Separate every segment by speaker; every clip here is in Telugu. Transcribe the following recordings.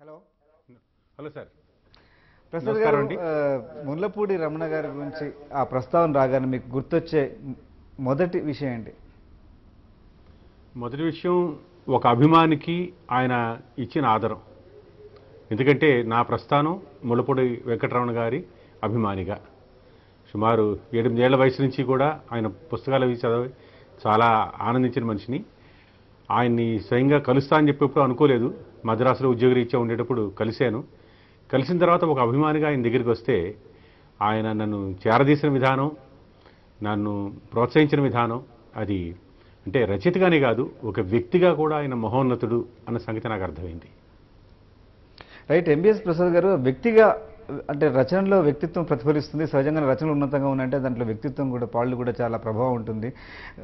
Speaker 1: Hello
Speaker 2: hello sir.
Speaker 1: ప్రసాద్ గారు,
Speaker 2: నమస్కారం అండి.
Speaker 1: ముల్లపూడి రమణ గారి గురించి ఆ ప్రస్తావన రాగానే మీకు గుర్తొచ్చే మొదటి విషయం ఏంటి?
Speaker 2: మొదటి విషయం, ఒక అభిమానికి ఆయన ఇచ్చిన ఆదరం. ఎందుకంటే నా ప్రస్థానం ముల్లపూడి వెంకటరమణ గారి అభిమానిగా సుమారు 8 ఏళ్ల వయసు నుంచి కూడా ఆయన పుస్తకాలు అవి చదివి చాలా ఆనందించిన మనిషిని. ఆయన్ని స్వయంగా కలుస్తా అని చెప్పి ఎప్పుడు అనుకోలేదు. మద్రాసులో ఉద్యోగరీత్యా ఉండేటప్పుడు కలిశాను. కలిసిన తర్వాత ఒక అభిమానిగా ఆయన దగ్గరికి వస్తే ఆయన నన్ను చేరదీసిన విధానం, నన్ను ప్రోత్సహించిన విధానం, అది అంటే రచయితగానే కాదు, ఒక వ్యక్తిగా కూడా ఆయన మహోన్నతుడు అన్న సంగతి నాకు అర్థమైంది.
Speaker 1: రైట్. ఎంబీఎస్ ప్రసాద్ గారు వ్యక్తిగా, అంటే రచనలో వ్యక్తిత్వం ప్రతిఫలిస్తుంది. సహజంగా రచనలు ఉన్నతంగా ఉన్నాయంటే దాంట్లో వ్యక్తిత్వం కూడా, పాళ్ళు కూడా చాలా ప్రభావం ఉంటుంది.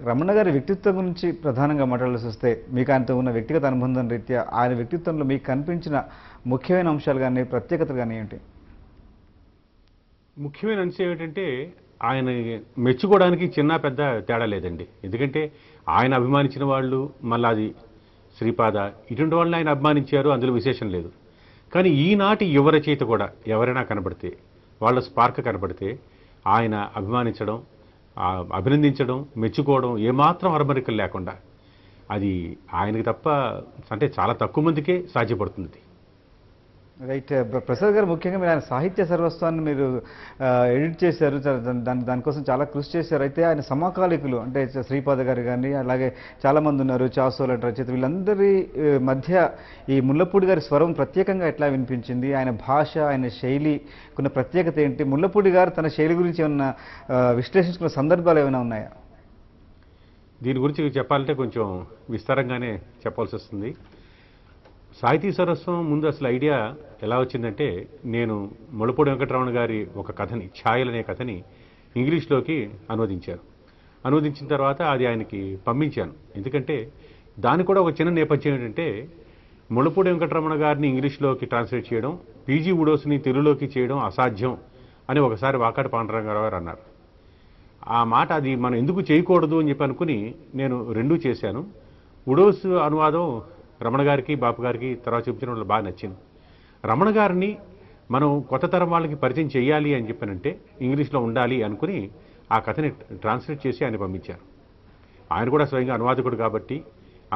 Speaker 1: రమణ గారి వ్యక్తిత్వం గురించి ప్రధానంగా మాట్లాడాల్సి వస్తే, మీకు ఆయనతో ఉన్న వ్యక్తిగత అనుబంధం రీత్యా ఆయన వ్యక్తిత్వంలో మీకు కనిపించిన ముఖ్యమైన అంశాలు కానీ ప్రత్యేకతలు కానీ ఏంటి?
Speaker 2: ముఖ్యమైన అంశం ఏమిటంటే, ఆయన మెచ్చుకోవడానికి చిన్న పెద్ద తేడా లేదండి. ఎందుకంటే ఆయన అభిమానించిన వాళ్ళు, మళ్ళీ అది శ్రీపాద, ఇటువంటి వాళ్ళని ఆయన అభిమానించారు, అందులో విశేషం లేదు. కానీ ఈనాటి యువ రచయిత కూడా ఎవరైనా కనబడితే, వాళ్ళ స్పార్క్ కనబడితే ఆయన అభిమానించడం, అభినందించడం, మెచ్చుకోవడం ఏమాత్రం అరమరికలు లేకుండా, అది ఆయనకి తప్ప అంటే చాలా తక్కువ మందికే సాధ్యపడుతుంది.
Speaker 1: రైట్. ప్రసాద్ గారు, ముఖ్యంగా మీరు ఆయన సాహిత్య సర్వస్వాన్ని మీరు ఎడిట్ చేశారు, దానికోసం చాలా కృషి చేశారు. అయితే ఆయన సమకాలీకులు అంటే శ్రీపాద గారు కానీ, అలాగే చాలామంది ఉన్నారు, చాసో లాంటి రచయిత, వీళ్ళందరి మధ్య ఈ ముల్లపూడి గారి స్వరం ప్రత్యేకంగా ఎట్లా వినిపించింది? ఆయన భాష, ఆయన శైలి కొన్ని ప్రత్యేకత ఏంటి? ముల్లపూడి గారు తన శైలి గురించి ఏమన్నా విశ్లేషించుకున్న సందర్భాలు ఏమైనా ఉన్నాయా?
Speaker 2: దీని గురించి చెప్పాలంటే కొంచెం విస్తారంగానే చెప్పాల్సి వస్తుంది. సాహితీ సరస్వం ముందు అసలు ఐడియా ఎలా వచ్చిందంటే, నేను ముల్లపూడి వెంకటరమణ గారి ఒక కథని, ఛాయలు అనే కథని ఇంగ్లీష్లోకి అనువదించారు. అనువదించిన తర్వాత అది ఆయనకి పంపించాను. ఎందుకంటే దానికి కూడా ఒక చిన్న నేపథ్యం ఏంటంటే, ముల్లపూడి వెంకటరమణ గారిని ఇంగ్లీష్లోకి ట్రాన్స్లేట్ చేయడం, పీజీ ఉడోస్ని తెలుగులోకి చేయడం అసాధ్యం అని ఒకసారి వాకాటి పాండురంగారావు గారు అన్నారు. ఆ మాట అది మనం ఎందుకు చేయకూడదు అని చెప్పి అనుకుని నేను రెండూ చేశాను. ఉడోస్ అనువాదం రమణ గారికి, బాపు గారికి తర్వాత చూపించిన వాళ్ళు బాగా నచ్చింది. రమణ గారిని మనం కొత్త తరం వాళ్ళకి పరిచయం చేయాలి అని చెప్పానంటే ఇంగ్లీష్లో ఉండాలి అనుకుని ఆ కథని ట్రాన్స్లేట్ చేసి ఆయన పంపించారు. ఆయన కూడా స్వయంగా అనువాదకుడు కాబట్టి,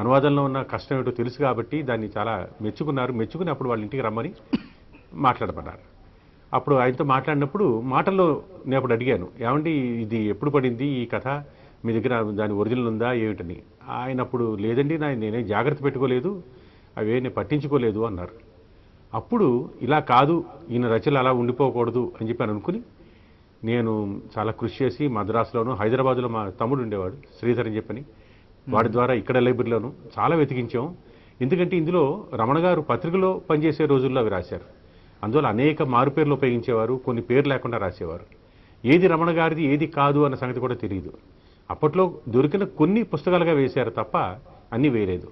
Speaker 2: అనువాదంలో ఉన్న కష్టం ఏమిటో తెలుసు కాబట్టి దాన్ని చాలా మెచ్చుకున్నారు. మెచ్చుకుని అప్పుడు వాళ్ళ ఇంటికి రమ్మని మాట్లాడమన్నారు. అప్పుడు ఆయనతో మాట్లాడినప్పుడు మాటల్లో నేను అప్పుడు అడిగాను, ఏమండి ఇది ఎప్పుడు పడింది ఈ కథ, మీ దగ్గర దాని ఒరిజినల్ ఉందా ఏమిటని. ఆయన అప్పుడు లేదండి, నేనేం జాగ్రత్త పెట్టుకోలేదు, అవే నేను పట్టించుకోలేదు అన్నారు. అప్పుడు ఇలా కాదు, ఈయన రచనలు అలా ఉండిపోకూడదు అని చెప్పి అనుకుని నేను చాలా కృషి చేసి మద్రాసులోను, హైదరాబాద్లో మా తమ్ముడు ఉండేవాడు శ్రీధర్ అని చెప్పని, వాడి ద్వారా ఇక్కడ లైబ్రరీలోను చాలా వెతికించాం. ఎందుకంటే ఇందులో రమణ గారు పత్రికలో పనిచేసే రోజుల్లో అవి రాశారు. అందువల్ల అనేక మారుపేర్లు ఉపయోగించేవారు, కొన్ని పేర్లు లేకుండా రాసేవారు. ఏది రమణ గారిది ఏది కాదు అన్న సంగతి కూడా తెలియదు. అప్పట్లో దొరికిన కొన్ని పుస్తకాలుగా వేశారు తప్ప అన్నీ వేయలేదు.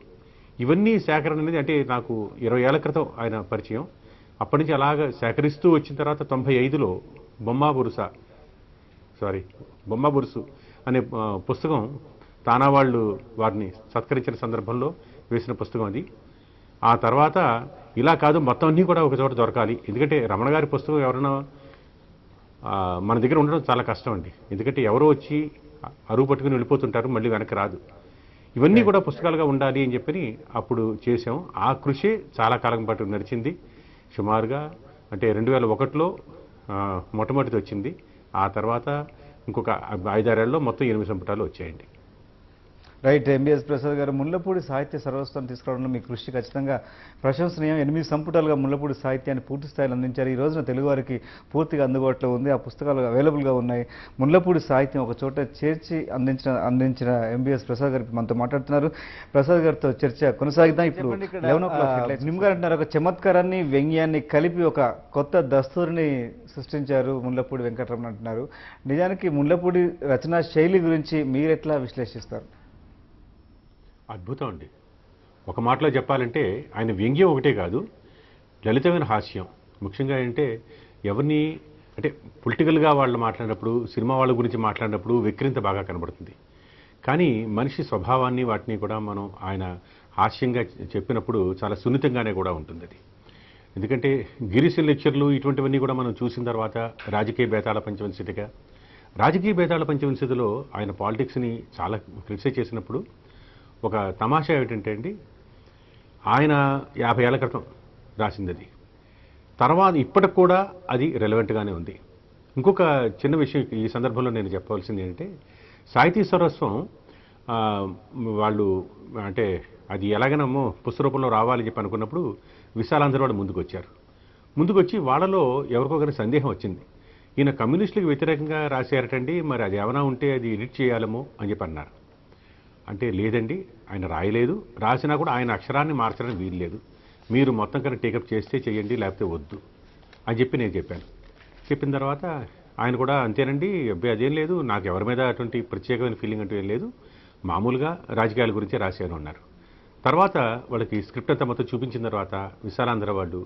Speaker 2: ఇవన్నీ సేకరణ అనేది, అంటే నాకు 20 ఏళ్ల క్రితం ఆయన పరిచయం. అప్పటి నుంచి అలాగ సేకరిస్తూ వచ్చిన తర్వాత 95లో బొమ్మ బురుసు అనే పుస్తకం తానా వాళ్ళు వారిని సత్కరించిన సందర్భంలో వేసిన పుస్తకం అది. ఆ తర్వాత ఇలా కాదు, మొత్తం అన్నీ కూడా ఒక చోట దొరకాలి. ఎందుకంటే రమణ గారి పుస్తకం ఎవరైనా మన దగ్గర ఉండడం చాలా కష్టం అండి. ఎందుకంటే ఎవరో వచ్చి అరువు పట్టుకుని వెళ్ళిపోతుంటారు, మళ్ళీ వెనక్కి రాదు. ఇవన్నీ కూడా పుస్తకాలుగా ఉండాలి అని చెప్పి అప్పుడు చేసాం. ఆ కృషి చాలా కాలం పాటు నడిచింది. సుమారుగా అంటే 2001లో మొట్టమొదటిది వచ్చింది. ఆ తర్వాత ఇంకొక 5-6 ఏళ్ళలో మొత్తం 8 సంపుటాలు వచ్చాయండి.
Speaker 1: రైట్. ఎంబీఎస్ ప్రసాద్ గారు, ముల్లపూడి సాహిత్య సర్వస్వాన్ని తీసుకురావడంలో మీ కృషి ఖచ్చితంగా ప్రశంసనీయం. 8 సంపుటాలుగా ముల్లపూడి సాహిత్యాన్ని పూర్తి స్థాయిలో అందించారు. ఈ రోజున తెలుగువారికి పూర్తిగా అందుబాటులో ఉంది, ఆ పుస్తకాలు అవైలబుల్గా ఉన్నాయి. ముల్లపూడి సాహిత్యం ఒక చోట చేర్చి అందించిన ఎంబీఎస్ ప్రసాద్ గారు మనతో మాట్లాడుతున్నారు. ప్రసాద్ గారితో చర్చ కొనసాగిద్దాం. ఇప్పుడు 11 నిమ్ గారు అంటున్నారు, ఒక చమత్కారాన్ని, వ్యంగ్యాన్ని కలిపి ఒక కొత్త దస్తూరిని సృష్టించారు ముల్లపూడి వెంకటరమణ అంటున్నారు. నిజానికి ముల్లపూడి రచనా శైలి గురించి మీరు ఎట్లా విశ్లేషిస్తారు?
Speaker 2: అద్భుతం అండి. ఒక మాటలో చెప్పాలంటే ఆయన వ్యంగ్యం ఒకటే కాదు, లలితమైన హాస్యం. ముఖ్యంగా అంటే ఎవరిని అంటే పొలిటికల్గా వాళ్ళు మాట్లాడినప్పుడు, సినిమా వాళ్ళ గురించి మాట్లాడినప్పుడు వెక్కిరింత బాగా కనబడుతుంది. కానీ మనిషి స్వభావాన్ని వాటిని కూడా మనం ఆయన హాస్యంగా చెప్పినప్పుడు చాలా సున్నితంగానే కూడా ఉంటుంది అది. ఎందుకంటే గిరిశల్ లెక్చర్లు ఇటువంటివన్నీ కూడా మనం చూసిన తర్వాత రాజకీయ బేతాళ పంచవంశతిగా రాజకీయ బేతాళ పంచవంశతిలో ఆయన పాలిటిక్స్ని చాలా క్రిటిసైజ్ చేసినప్పుడు ఒక తమాషా ఏమిటంటే అండి, ఆయన 50 ఏళ్ల క్రితం రాసింది అది. తర్వాత ఇప్పటికి కూడా అది రెలవెంట్గానే ఉంది. ఇంకొక చిన్న విషయం ఈ సందర్భంలో నేను చెప్పవలసింది ఏంటంటే, సాహితీ సర్వస్వం వాళ్ళు అంటే అది ఎలాగైనామో పుస్తక రూపంలో రావాలని చెప్పి అనుకున్నప్పుడు విశాలాంధ్ర వాళ్ళు ముందుకొచ్చి వాళ్ళలో ఎవరికో కానీ సందేహం వచ్చింది. ఈయన కమ్యూనిస్టులకు వ్యతిరేకంగా రాశారటండి, మరి అది ఏమైనా ఉంటే అది ఎడిట్ చేయాలమో అని చెప్పి అన్నారు. అంటే లేదండి, ఆయన రాయలేదు, రాసినా కూడా ఆయన అక్షరాన్ని మార్చడానికి వీలు లేదు, మీరు మొత్తం కన్నా టేకప్ చేస్తే చేయండి లేకపోతే వద్దు అని చెప్పి నేను చెప్పాను. చెప్పిన తర్వాత ఆయన కూడా అంతేనండి, అబ్బాయి అదేం లేదు, నాకు ఎవరి మీద అటువంటి ప్రత్యేకమైన ఫీలింగ్ అంటూ ఏం లేదు, మామూలుగా రాజకీయాల గురించే రాశాను అన్నారు. తర్వాత వాళ్ళకి స్క్రిప్ట్ అంతా మొత్తం చూపించిన తర్వాత విశాలాంధ్ర వాళ్ళు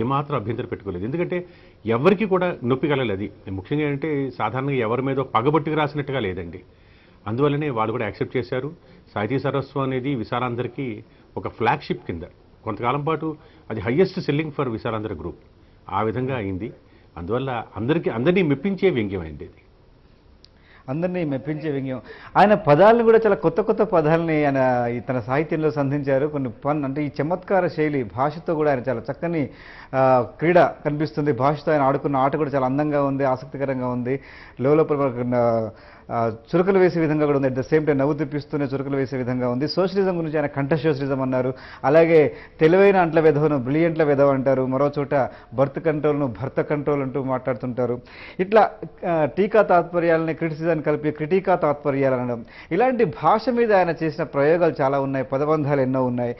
Speaker 2: ఏమాత్రం అభ్యంతరం పెట్టుకోలేదు. ఎందుకంటే ఎవరికి కూడా నొప్పి కలలేదు. అది ముఖ్యంగా ఏంటంటే సాధారణంగా ఎవరి మీద పగబొట్టుకు రాసినట్టుగా లేదండి. అందువల్లనే వాళ్ళు కూడా యాక్సెప్ట్ చేశారు. సాహితీ సర్వస్వం అనేది విశాలాంధ్రకి ఒక ఫ్లాగ్షిప్ కింద కొంతకాలం పాటు అది highest selling for Visalaandhra group ఆ విధంగా అయింది. అందువల్ల అందరినీ మెప్పించే వ్యంగ్యం అయింది ఇది.
Speaker 1: అందరినీ మెప్పించే వ్యంగ్యం. ఆయన పదాలను కూడా చాలా కొత్త పదాలని ఆయన తన సాహిత్యంలో సంధించారు. కొన్ని అంటే ఈ చమత్కార శైలి భాషతో కూడా ఆయన చాలా చక్కని క్రీడ కనిపిస్తుంది. భాషతో ఆయన ఆడుకున్న ఆట కూడా చాలా అందంగా ఉంది, ఆసక్తికరంగా ఉంది, లోపల చురుకలు వేసే విధంగా కూడా ఉంది. అట్ ద సేమ్ టైం నవ్వు తెప్పిస్తూనే చురుకలు వేసే విధంగా ఉంది. సోషలిజం గురించి ఆయన కంఠ సోషలిజం అన్నారు. అలాగే తెలివైన అంట్ల వెధవను బ్రిలియంట్ల వెధవ అంటారు. మరో చోట బర్త్ కంట్రోల్ను భర్త కంట్రోల్ అంటూ మాట్లాడుతుంటారు. ఇట్లా టీకా తాత్పర్యాలని క్రిటిసిజాన్ని కలిపి క్రిటికా తాత్పర్యాలు అనడం, ఇలాంటి భాష మీద ఆయన చేసిన ప్రయోగాలు చాలా ఉన్నాయి. పదబంధాలు ఎన్నో ఉన్నాయి.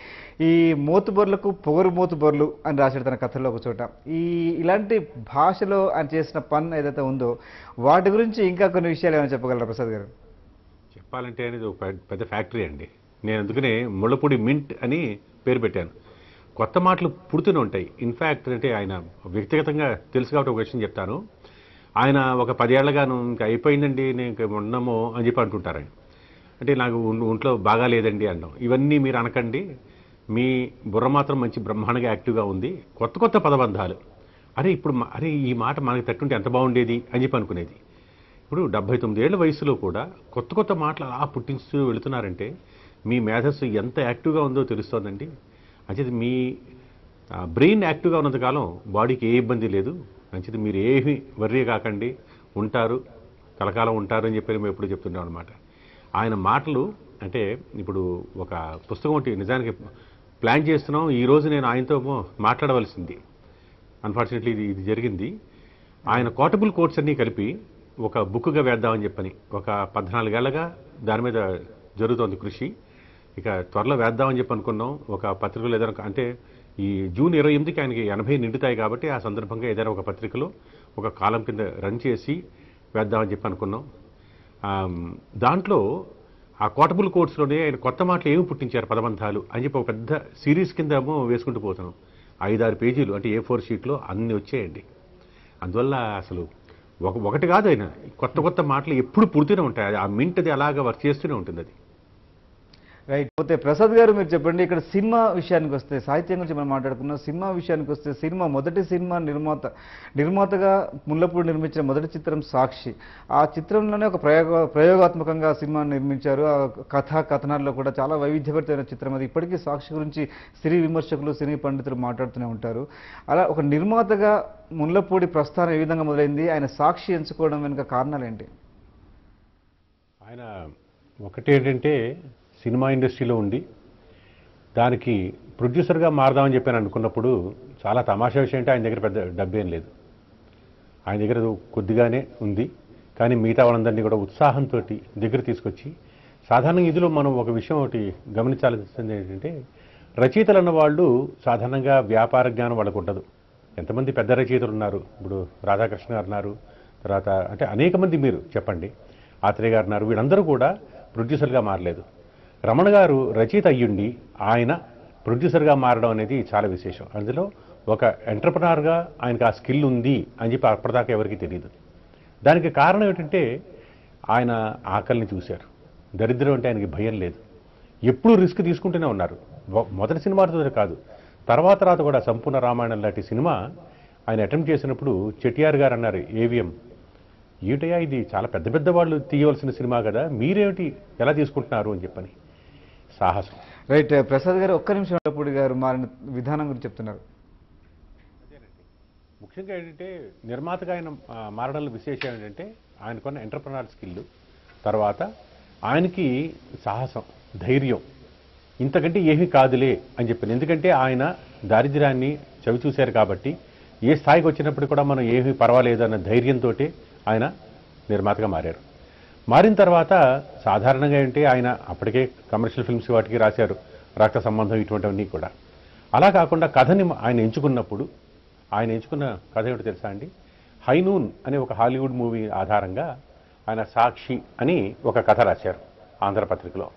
Speaker 1: ఈ మోతుబొర్లకు పొగరు మోతుబొర్లు అని రాశాడు తన కథల్లో ఒక చోట. ఇలాంటి భాషలో ఆయన చేసిన పన్ ఏదైతే ఉందో వాటి గురించి ఇంకా కొన్ని విషయాలు ఏమైనా చెప్పగలరా ప్రసాద్ గారు?
Speaker 2: చెప్పాలంటే అనేది ఒక పెద్ద ఫ్యాక్టరీ అండి. నేను అందుకనే ముళ్ళపూడి మింట్ అని పేరు పెట్టాను. కొత్త మాటలు పుడుతూనే ఉంటాయి. ఇన్ఫ్యాక్ట్ అంటే ఆయన వ్యక్తిగతంగా తెలుసు కాబట్టి ఒక విషయం చెప్తాను. ఆయన ఒక 10 ఏళ్లగాను ఇంకా అయిపోయిందండి, నేను ఇంకా ఉన్నామో అని చెప్పి అంటుంటారు ఆయన. అంటే నాకు ఒంట్లో బాగా లేదండి అనడం, ఇవన్నీ మీరు అనకండి, మీ బుర్ర మాత్రం మంచి బ్రహ్మాండంగా యాక్టివ్గా ఉంది, కొత్త పదబంధాలు, అరే ఈ మాట మనకి తట్టుంటే ఎంత బాగుండేది అని చెప్పి అనుకునేది. ఇప్పుడు 79 ఏళ్ల వయసులో కూడా కొత్త మాటలు అలా పుట్టించుతూ వెళుతున్నారంటే మీ మేధస్సు ఎంత యాక్టివ్గా ఉందో తెలుస్తోందండి. అంటే మీ బ్రెయిన్ యాక్టివ్గా ఉన్నంతకాలం బాడీకి ఏ ఇబ్బంది లేదు. మంచిది, మీరు ఏమీ వర్రీ కాకండి, ఉంటారు, కలకాలం ఉంటారు అని చెప్పి మేము ఎప్పుడు చెప్తున్నాం అనమాట. ఆయన మాటలు అంటే ఇప్పుడు ఒక పుస్తకం ఒకటి నిజానికి ప్లాన్ చేస్తున్నాం. ఈరోజు నేను ఆయనతో మాట్లాడవలసింది, అన్ఫార్చునేట్లీ ఇది జరిగింది. ఆయన కోటబుల్ కోట్స్ అన్నీ కలిపి ఒక బుక్గా వేద్దామని చెప్పని ఒక 14 ఏళ్లగా దాని మీద జరుగుతోంది కృషి. ఇక త్వరలో వేద్దామని చెప్పి అనుకున్నాం. ఒక పత్రికలో ఏదైనా అంటే ఈ జూన్ 28కి ఆయనకి 80 నిండుతాయి కాబట్టి ఆ సందర్భంగా ఏదైనా ఒక పత్రికలో ఒక కాలం కింద రన్ చేసి వేద్దామని చెప్పి అనుకున్నాం. దాంట్లో ఆ కోటబుల్ కోర్ట్స్లోనే ఆయన కొత్త మాటలు ఏమి పుట్టించారు పదబంధాలు అని చెప్పి ఒక పెద్ద సిరీస్ కింద వేసుకుంటూ పోతున్నాం. 5-6 పేజీలు అంటే A4 షీట్లో అన్నీ వచ్చాయండి. అందువల్ల అసలు ఒకటి కాదు, ఆయన కొత్త మాటలు ఎప్పుడు పుడుతూనే ఉంటాయి. ఆ మింట్ అది అలాగా వర్క్ చేస్తూనే ఉంటుంది అది.
Speaker 1: రైట్. పోతే ప్రసాద్ గారు మీరు చెప్పండి, ఇక్కడ సినిమా విషయానికి వస్తే, సాహిత్యం గురించి మనం మాట్లాడుకున్నాం, సినిమా విషయానికి వస్తే మొదటి సినిమా నిర్మాతగా ముళ్ళపూడి నిర్మించిన మొదటి చిత్రం సాక్షి. ఆ చిత్రంలోనే ఒక ప్రయోగాత్మకంగా సినిమాను నిర్మించారు. ఆ కథనాల్లో కూడా చాలా వైవిధ్యభరితమైన చిత్రం అది. ఇప్పటికీ సాక్షి గురించి సినీ విమర్శకులు, సినీ పండితులు మాట్లాడుతూనే ఉంటారు. అలా ఒక నిర్మాతగా ముళ్ళపూడి ప్రస్థానం ఏ విధంగా మొదలైంది, ఆయన సాక్షి ఎంచుకోవడం వెనుక కారణాలు ఏంటి?
Speaker 2: ఆయన ఒకటి ఏంటంటే సినిమా ఇండస్ట్రీలో ఉండి దానికి ప్రొడ్యూసర్గా మారదామని చెప్పి అనుకున్నప్పుడు చాలా తమాషా విషయం అంటే ఆయన దగ్గర పెద్ద డబ్బేం లేదు. ఆయన దగ్గర కొద్దిగానే ఉంది. కానీ మిగతా వాళ్ళందరినీ కూడా ఉత్సాహంతో దగ్గర తీసుకొచ్చి, సాధారణంగా ఇందులో మనం ఒక విషయం ఒకటి గమనించాల్సింది ఏంటంటే, రచయితలు అన్న వాళ్ళు సాధారణంగా వ్యాపార జ్ఞానం వాళ్ళకు ఉండదు. ఎంతమంది పెద్ద రచయితలు ఉన్నారు, ఇప్పుడు రాధాకృష్ణ గారు ఉన్నారు, తర్వాత అంటే అనేక మంది మీరు చెప్పండి, ఆత్రేయ గారు ఉన్నారు, వీళ్ళందరూ కూడా ప్రొడ్యూసర్గా మారలేదు. రమణ గారు రచయిత అయ్యుండి ఆయన ప్రొడ్యూసర్గా మారడం అనేది చాలా విశేషం. అందులో ఒక ఎంటర్ప్రనర్గా ఆయనకు ఆ స్కిల్ ఉంది అని చెప్పి అప్పటిదాకా ఎవరికి తెలియదు. దానికి కారణం ఏంటంటే ఆయన ఆకలిని చూశారు. దరిద్రం అంటే ఆయనకి భయం లేదు. ఎప్పుడూ రిస్క్ తీసుకుంటూనే ఉన్నారు. మొదటి సినిమాతో కాదు, తర్వాత కూడా సంపూర్ణ రామాయణం లాంటి సినిమా ఆయన అటెంప్ట్ చేసినప్పుడు చెటియార్ గారు అన్నారు ఏవిఎం, ఏటయ్యా ఇది చాలా పెద్ద పెద్ద వాళ్ళు తీయవలసిన సినిమా కదా, మీరేమిటి ఎలా తీసుకుంటున్నారు అని చెప్పని సాహసం.
Speaker 1: రైట్ ప్రసాద్ గారు, ఒక్క నిమిషం ముల్లపూడి గారు మారిన విధానం గురించి చెప్తున్నారు.
Speaker 2: ముఖ్యంగా ఏంటంటే నిర్మాతగా ఆయన మారడంలో విశేషం ఏంటంటే ఆయనకున్న ఎంటర్ప్రనర్ స్కిల్, తర్వాత ఆయనకి సాహసం, ధైర్యం, ఇంతకంటే ఏమీ కాదులే అని చెప్పాను. ఎందుకంటే ఆయన దారిద్ర్యాన్ని చవి చూశారు కాబట్టి ఏ స్థాయికి వచ్చినప్పుడు కూడా మనం ఏమీ పర్వాలేదు అన్న ధైర్యంతో ఆయన నిర్మాతగా మారారు. మారిన తర్వాత సాధారణంగా ఏంటి ఆయన అప్పటికే కమర్షియల్ ఫిల్మ్స్ వాటికి రాశారు, రక్త సంబంధం ఇటువంటివన్నీ కూడా. అలా కాకుండా కథని ఆయన ఎంచుకున్నప్పుడు ఆయన ఎంచుకున్న కథ ఏమిటో తెలుసా అండి, హైనూన్ అనే ఒక హాలీవుడ్ మూవీ ఆధారంగా ఆయన సాక్షి అని ఒక కథ రాశారు ఆంధ్రపత్రికలో.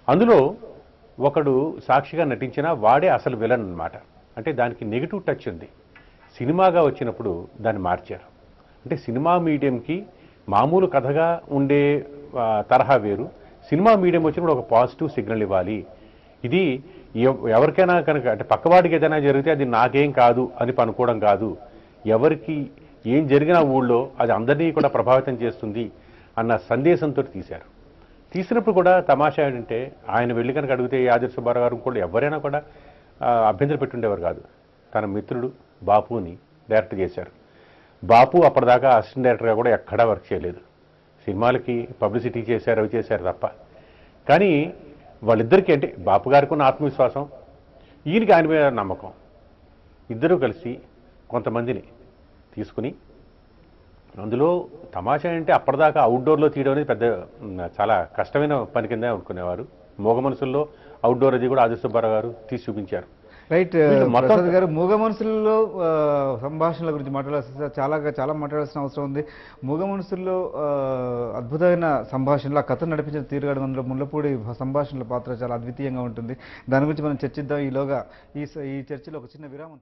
Speaker 2: అందులో ఒకడు సాక్షిగా నటించినా వాడే అసలు విలన్ అన్నమాట. అంటే దానికి నెగిటివ్ టచ్ ఉంది. సినిమాగా వచ్చినప్పుడు దాన్ని మార్చారు. అంటే సినిమా మీడియంకి మామూలు కథగా ఉండే తరహా వేరు, సినిమా మీడియం వచ్చినప్పుడు ఒక పాజిటివ్ సిగ్నల్ ఇవ్వాలి. ఇది ఎవరికైనా కనుక అంటే పక్కవాడికి ఏదైనా జరిగితే అది నాకేం కాదు అని అనుకోవడం కాదు, ఎవరికి ఏం జరిగినా ఊళ్ళో అది అందరినీ కూడా ప్రభావితం చేస్తుంది అన్న సందేశంతో తీశారు. తీసినప్పుడు కూడా తమాషా ఏంటంటే ఆయన వెళ్ళి కనుక అడిగితే ఆదిత్య సుబ్బారావు గారు కూడా ఎవరైనా కూడా అభ్యంతరం పెట్టుండేవారు కాదు. తన మిత్రుడు బాపుని డైరెక్ట్ చేశారు. బాపు అప్పటిదాకా అసిస్టెంట్ డైరెక్టర్గా కూడా ఎక్కడా వర్క్ చేయలేదు, సినిమాలకి పబ్లిసిటీ చేశారు, అవి చేశారు తప్ప. కానీ వాళ్ళిద్దరికీ అంటే బాపు గారికి ఉన్న ఆత్మవిశ్వాసం, ఈయనకి ఆయన మీద నమ్మకం, ఇద్దరూ కలిసి కొంతమందిని తీసుకుని, అందులో తమాషా అంటే అప్పటిదాకా అవుట్డోర్లో తీయడం అనేది పెద్ద చాలా కష్టమైన పని కింద అనుకునేవారు. మూగ మనసుల్లో అవుట్డోర్ అది కూడా ఆదిత్య సుబ్బారావు గారు తీసి చూపించారు.
Speaker 1: రైట్ ప్రసాద్ గారు, మూగ మనసుల్లో సంభాషణల గురించి మాట్లాడాల్సి చాలా మాట్లాడాల్సిన అవసరం ఉంది. మూగ మనసుల్లో అద్భుతమైన సంభాషణలు, ఆ కథను నడిపించిన తీరుగాడు అందులో ముల్లపూడి సంభాషణల పాత్ర చాలా అద్వితీయంగా ఉంటుంది. దాని గురించి మనం చర్చిద్దాం. ఈలోగా ఈ చర్చలో ఒక చిన్న విరామం.